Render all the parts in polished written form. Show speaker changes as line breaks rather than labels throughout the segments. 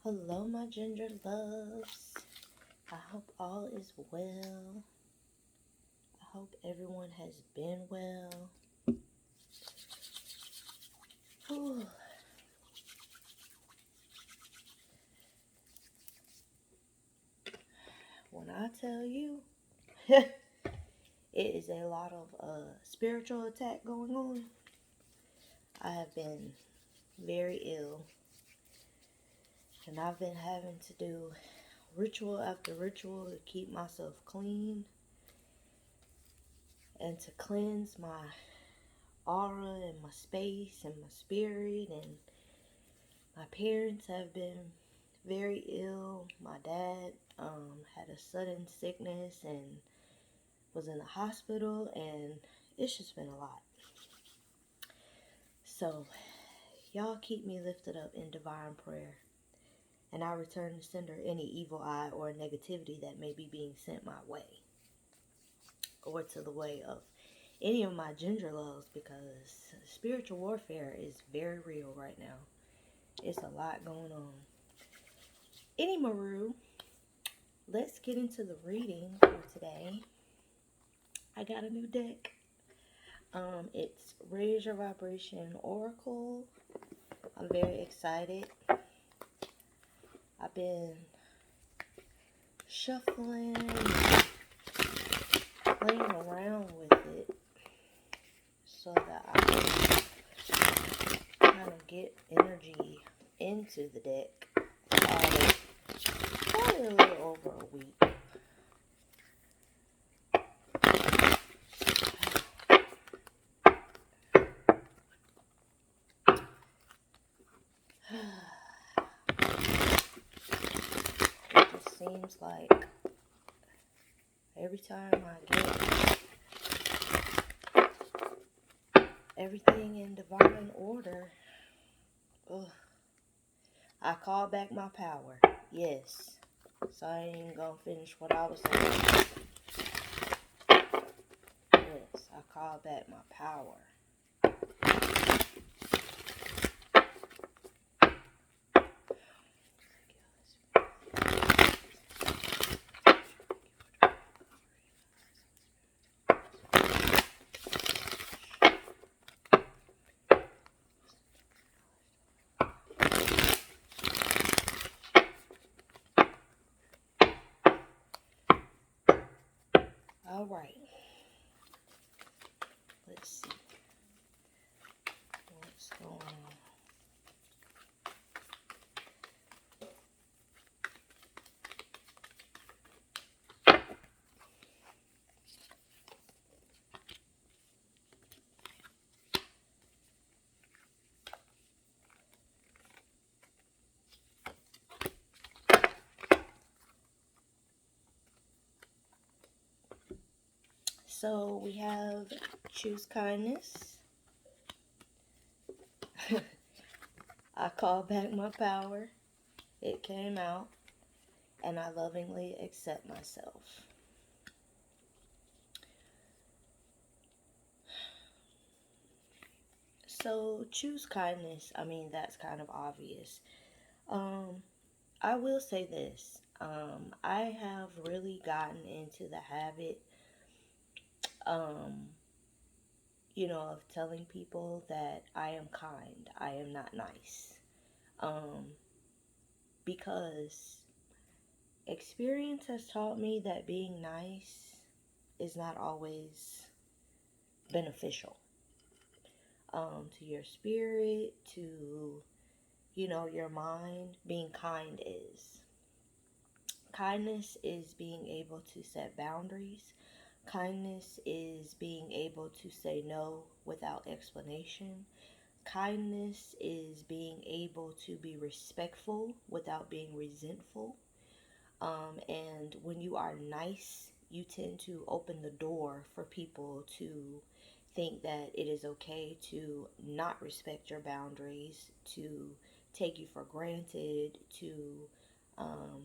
Hello, my ginger loves. I hope all is well. I hope everyone has been well. Whew. When I tell you, it is a lot of spiritual attack going on. I have been very ill, and I've been having to do ritual after ritual to keep myself clean and to cleanse my aura and my space and my spirit. And my parents have been very ill. My dad had a sudden sickness and was in the hospital, and it's just been a lot. So y'all keep me lifted up in divine prayer, and I return to sender any evil eye or negativity that may be being sent my way or to the way of any of my ginger loves, because spiritual warfare is very real right now. It's a lot going on. Anywho, let's get into the reading for today. I got a new deck. It's Raise Your Vibration Oracle. I'm very excited. I've been shuffling, playing around with it so that I can kind of get energy into the deck. Probably a little over a week. It just seems like every time I get everything in divine order, I call back my power. Yes. So I ain't even gonna finish what I was saying. Yes, I call back my power. All right. Let's see what's going on. So we have choose kindness. I call back my power. It came out, and I lovingly accept myself. So choose kindness. I mean, that's kind of obvious. I will say this. I have really gotten into the habit, um, of telling people that I am kind. I am not nice. Um, because experience has taught me that being nice is not always beneficial. To your spirit, to, your mind. Being kind is. Kindness is being able to set boundaries. Kindness is being able to say no without explanation. Kindness is being able to be respectful without being resentful. And when you are nice, you tend to open the door for people to think that it is okay to not respect your boundaries, to take you for granted, to um,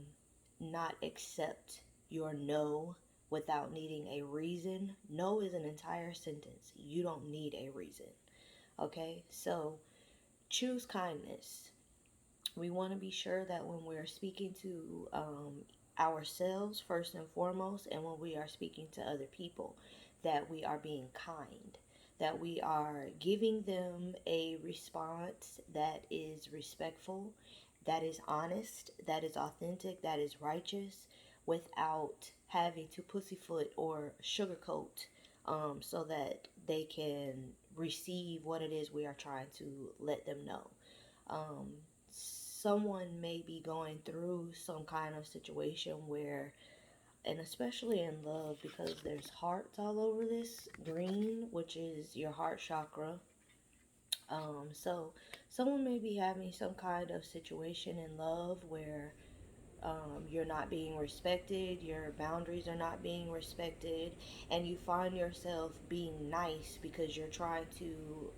not accept your no without needing a reason. No is an entire sentence. You don't need a reason. Okay? So choose kindness. We want to be sure that when we're speaking to ourselves first and foremost, and when we are speaking to other people, that we are being kind, that we are giving them a response that is respectful, that is honest, that is authentic, that is righteous, without having to pussyfoot or sugarcoat, so that they can receive what it is we are trying to let them know. Um, Someone may be going through some kind of situation where, and especially in love, because there's hearts all over this green, which is your heart chakra. So someone may be having some kind of situation in love where you're not being respected, your boundaries are not being respected, and you find yourself being nice because you're trying to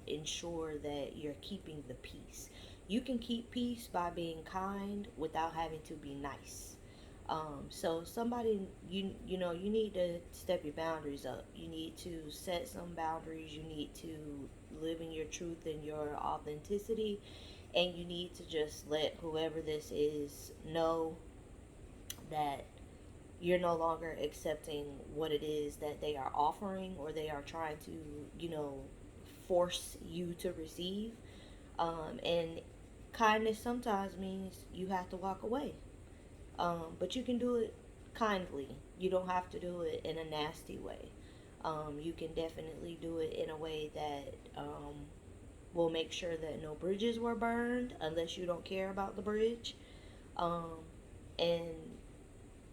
ensure that you're keeping the peace. You can keep peace by being kind without having to be nice. So somebody, you need to step your boundaries up. You need to set some boundaries. You need to live in your truth and your authenticity, and you need to just let whoever this is know that you're no longer accepting what it is that they are offering, or they are trying to, you know, force you to receive. And kindness sometimes means you have to walk away. But you can do it kindly. You don't have to do it in a nasty way. You can definitely do it in a way that will make sure that no bridges were burned, unless you don't care about the bridge. Um, and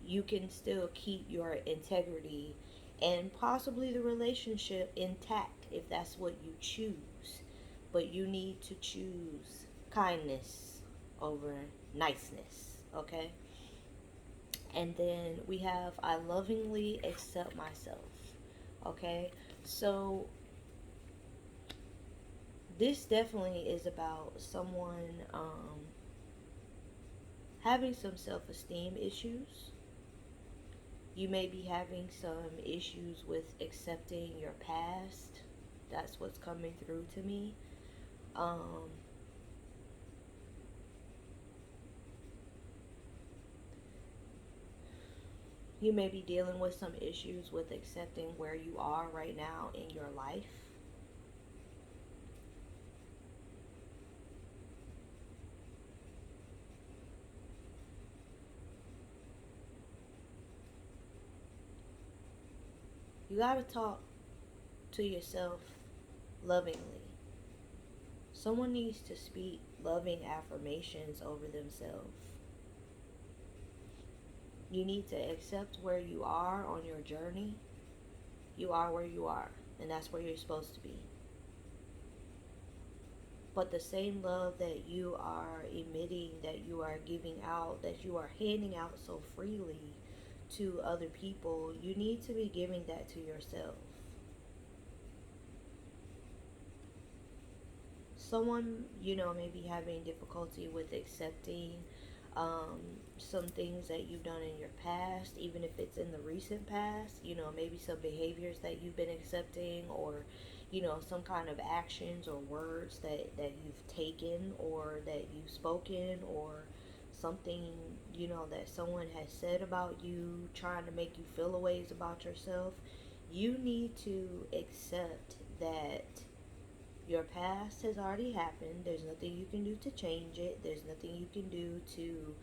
you can still keep your integrity and possibly the relationship intact if that's what you choose. But you need to choose kindness over niceness, okay? And then we have I lovingly accept myself, okay? So this definitely is about someone having some self-esteem issues. You may be having some issues with accepting your past. That's what's coming through to me. Um, you may be dealing with some issues with accepting where you are right now in your life. You got to talk to yourself lovingly. Someone needs to speak loving affirmations over themselves. You need to accept where you are on your journey. You are where you are, and that's where you're supposed to be. But the same love that you are emitting, that you are giving out, that you are handing out so freely to other people, you need to be giving that to yourself. Someone, may be having difficulty with accepting um, some things that you've done in your past, even if it's in the recent past, maybe some behaviors that you've been accepting, or, some kind of actions or words that you've taken or that you've spoken, or something, that someone has said about you, trying to make you feel a ways about yourself. You need to accept that your past has already happened. There's nothing you can do to change it. There's nothing you can do to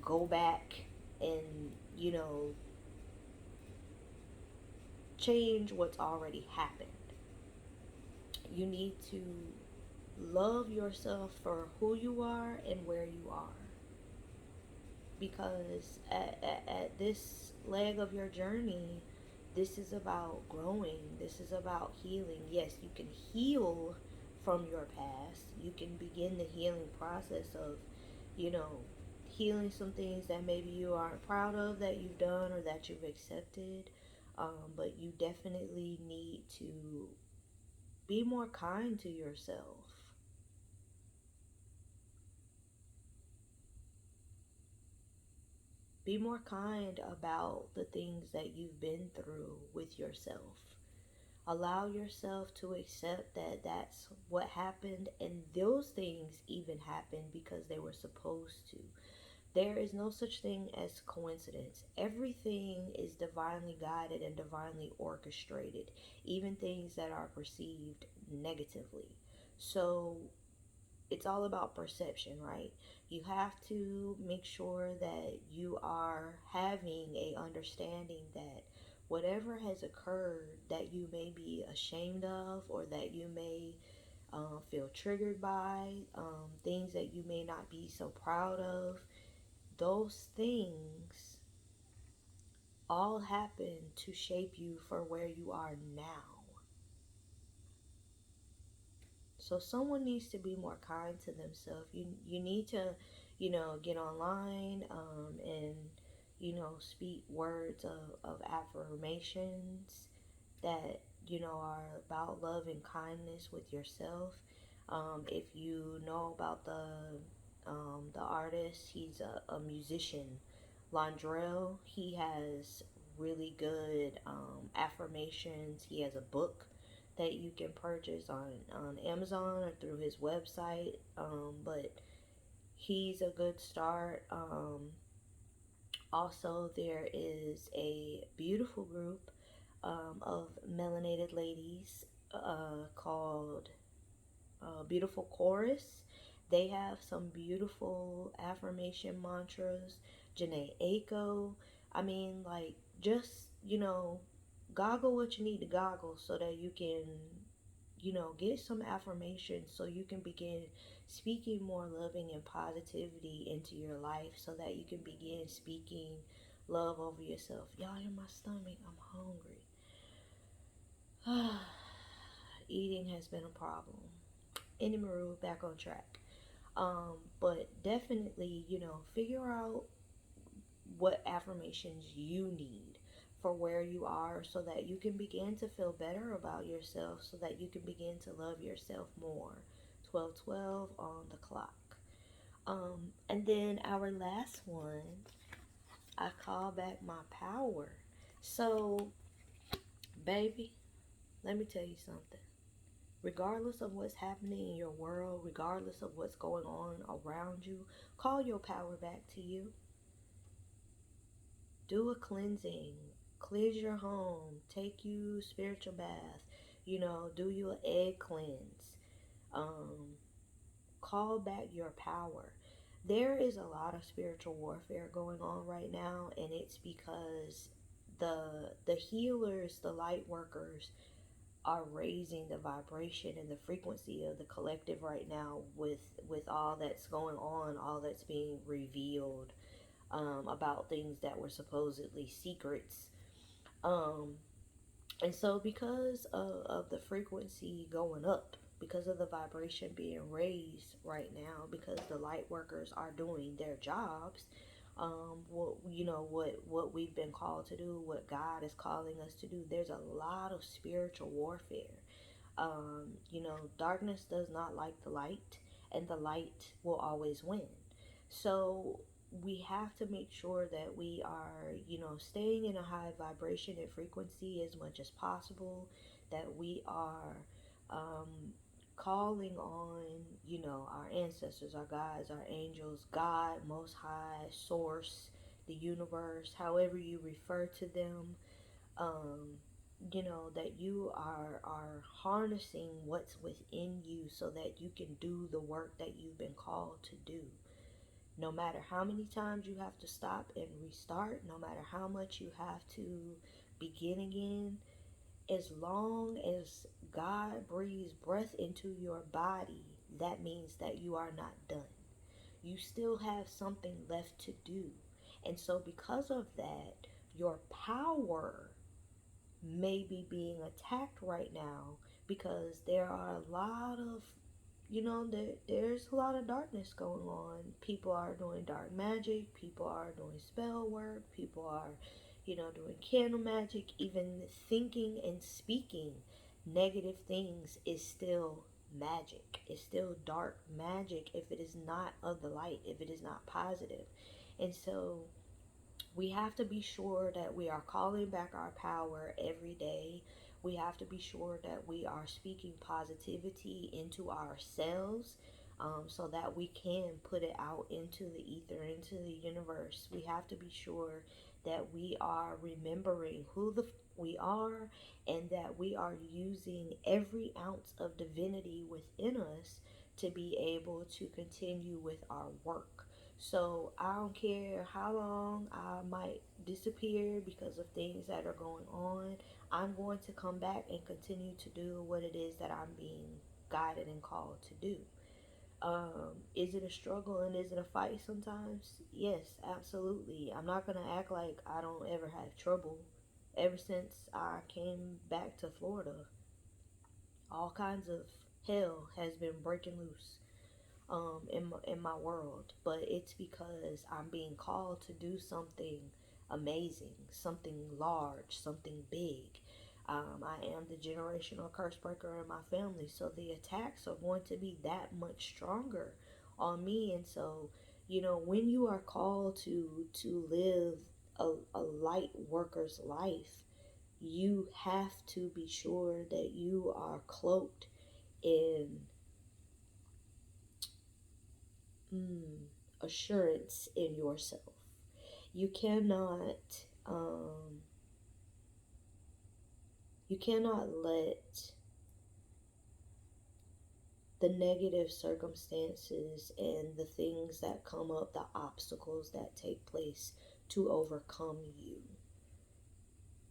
go back and, change what's already happened. You need to love yourself for who you are and where you are. Because at this leg of your journey, this is about growing. This is about healing. Yes, you can heal from your past. You can begin the healing process of, you know, healing some things that maybe you aren't proud of that you've done or that you've accepted. But you definitely need to be more kind to yourself. Be more kind about the things that you've been through with yourself. Allow yourself to accept that that's what happened, and those things even happened because they were supposed to. There is no such thing as coincidence. Everything is divinely guided and divinely orchestrated, even things that are perceived negatively. So it's all about perception, right? You have to make sure that you are having a understanding that whatever has occurred that you may be ashamed of, or that you may feel triggered by, things that you may not be so proud of, those things all happen to shape you for where you are now. So someone needs to be more kind to themselves. You need to, get online, and speak words of affirmations that are about love and kindness with yourself. If you know about the artist, he's a musician, Londrell. He has really good affirmations. He has a book that you can purchase on Amazon or through his website. But he's a good start. Also, there is a beautiful group of melanated ladies called Beautiful Chorus. They have some beautiful affirmation mantras. Janae Aiko. I mean, like, just, goggle what you need to goggle so that you can, get some affirmations so you can begin speaking more loving and positivity into your life, so that you can begin speaking love over yourself. Y'all, in my stomach, I'm hungry. Eating has been a problem. Anyway, back on track. But definitely, figure out what affirmations you need for where you are, so that you can begin to feel better about yourself, so that you can begin to love yourself more. 1212 on the clock. And then our last one, I call back my power. So, baby, let me tell you something. Regardless of what's happening in your world, regardless of what's going on around you, call your power back to you. Do a cleansing. Cleanse your home. Take you spiritual bath. Do you an egg cleanse. Um, Call back your power. There is a lot of spiritual warfare going on right now, and it's because the healers, the light workers, are raising the vibration and the frequency of the collective right now, with all that's going on, all that's being revealed, about things that were supposedly secrets. um, and so, because of the frequency going up, because of the vibration being raised right now, because the light workers are doing their jobs, what we've been called to do, what God is calling us to do, there's a lot of spiritual warfare. Darkness does not like the light, and the light will always win. So we have to make sure that we are, staying in a high vibration and frequency as much as possible, that we are calling on, our ancestors, our guides, our angels, God, Most High, Source, the universe, however you refer to them. um, that you are harnessing what's within you, so that you can do the work that you've been called to do. No matter how many times you have to stop and restart, no matter how much you have to begin again, as long as God breathes breath into your body, that means that you are not done. You still have something left to do. And so, because of that, your power may be being attacked right now, because there are a lot of, there's a lot of darkness going on. People are doing dark magic, people are doing spell work, people are, doing candle magic. Even thinking and speaking negative things is still magic. It's still dark magic if it is not of the light, if it is not positive. And so we have to be sure that we are calling back our power every day. We have to be sure that we are speaking positivity into ourselves, so that we can put it out into the ether, into the universe. We have to be sure that we are remembering we are, and that we are using every ounce of divinity within us to be able to continue with our work. So I don't care how long I might disappear because of things that are going on. I'm going to come back and continue to do what it is that I'm being guided and called to do. Is it a struggle and is it a fight sometimes? Yes, absolutely. I'm not gonna act like I don't ever have trouble. Ever since I came back to Florida, all kinds of hell has been breaking loose, in my world. But it's because I'm being called to do something amazing, something large, something big. I am the generational curse breaker in my family, so the attacks are going to be that much stronger on me. And so, when you are called to live a light worker's life, you have to be sure that you are cloaked in assurance in yourself. You cannot um, you cannot let the negative circumstances and the things that come up, the obstacles that take place, to overcome you.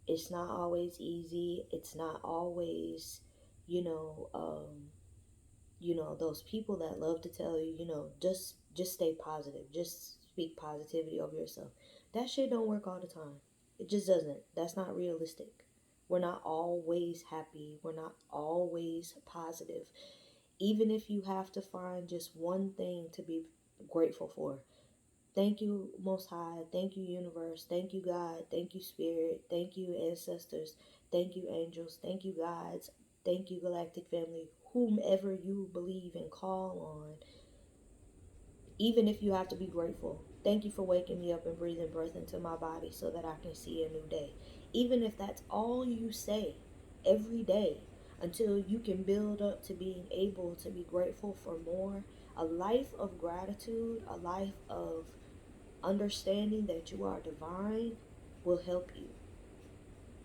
It's not always easy. It's not always, you know, um, those people that love to tell you, just stay positive, just speak positivity over yourself. That shit don't work all the time. It just doesn't. That's not realistic. We're not always happy. We're not always positive. Even if you have to find just one thing to be grateful for. Thank you, Most High. Thank you, Universe. Thank you, God. Thank you, Spirit. Thank you, Ancestors. Thank you, Angels. Thank you, Guides. Thank you, Galactic Family. Whomever you believe and call on, even if you have to be grateful. Thank you for waking me up and breathing breath into my body so that I can see a new day. Even if that's all you say every day until you can build up to being able to be grateful for more. A life of gratitude, a life of understanding that you are divine will help you.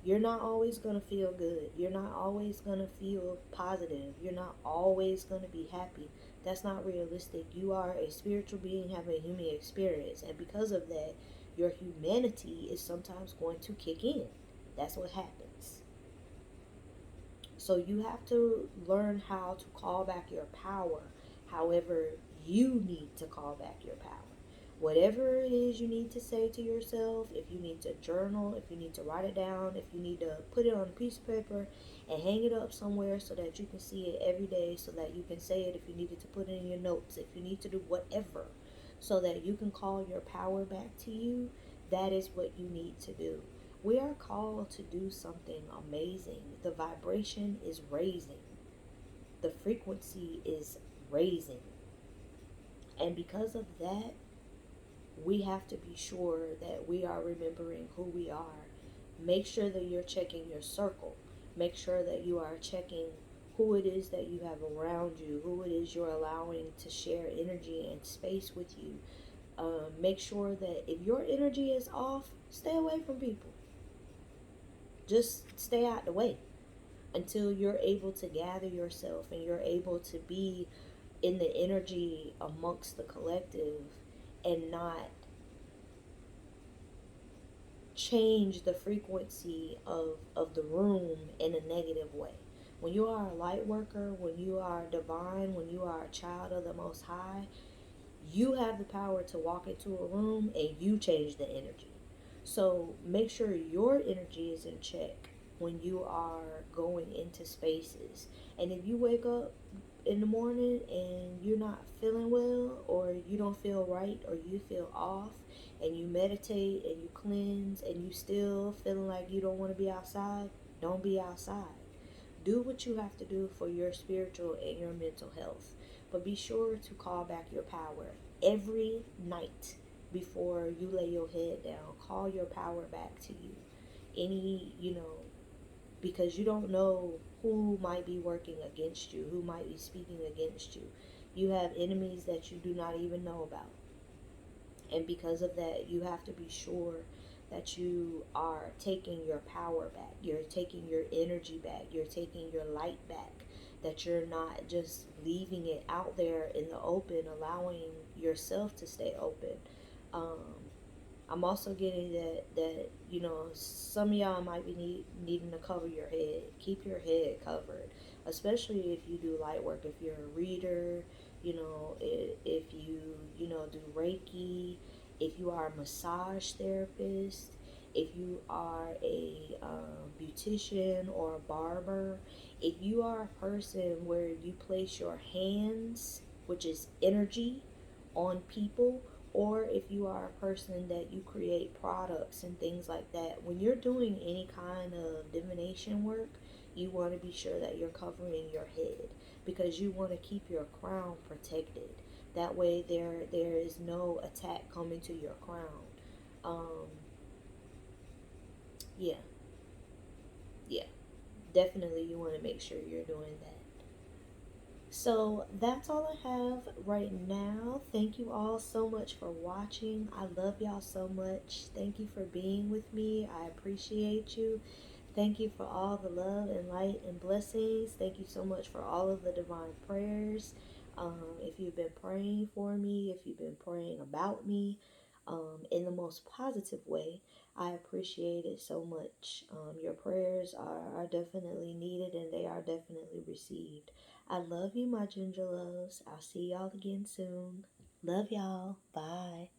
You're not always going to feel good. You're not always going to feel positive. You're not always going to be happy. That's not realistic. You are a spiritual being having a human experience. And because of that, your humanity is sometimes going to kick in. That's what happens. So you have to learn how to call back your power. However, you need to call back your power. Whatever it is you need to say to yourself, if you need to journal, if you need to write it down, if you need to put it on a piece of paper and hang it up somewhere so that you can see it every day, so that you can say it, if you needed to put it in your notes, if you need to do whatever, so that you can call your power back to you, that is what you need to do. We are called to do something amazing. The vibration is raising. The frequency is raising. And because of that, we have to be sure that we are remembering who we are. Make sure that you're checking your circle. Make sure that you are checking who it is that you have around you, who it is you're allowing to share energy and space with you. Make sure that if your energy is off, stay away from people. Just stay out the way until you're able to gather yourself and you're able to be in the energy amongst the collective and not change the frequency of the room in a negative way. When you are a light worker, when you are divine, when you are a child of the Most High, you have the power to walk into a room and you change the energy. So make sure your energy is in check when you are going into spaces. And if you wake up in the morning and you're not feeling well, or you don't feel right, or you feel off, and you meditate and you cleanse and you still feeling like you don't want to be outside, don't be outside. Do what you have to do for your spiritual and your mental health. But be sure to call back your power every night before you lay your head down. Call your power back to you. Any, because you don't know who might be working against you, who might be speaking against you. You have enemies that you do not even know about. And because of that, you have to be sure that you are taking your power back. You're taking your energy back. You're taking your light back. That you're not just leaving it out there in the open, allowing yourself to stay open. Um, I'm also getting that some of y'all might be needing to cover your head. Keep your head covered, especially if you do light work. If you're a reader, if you do Reiki, if you are a massage therapist, if you are a beautician or a barber, if you are a person where you place your hands, which is energy, on people, or if you are a person that you create products and things like that, when you're doing any kind of divination work, you want to be sure that you're covering your head, because you want to keep your crown protected. That way there is no attack coming to your crown. Um, yeah, yeah, definitely you want to make sure you're doing that. So that's all I have right now. Thank you all so much for watching. I love y'all so much. Thank you for being with me. I appreciate you. Thank you for all the love and light and blessings. Thank you so much for all of the divine prayers. If you've been praying for me, if you've been praying about me in the most positive way, I appreciate it so much. Your prayers are definitely needed and they are definitely received. I love you, my ginger loves. I'll see y'all again soon. Love y'all. Bye.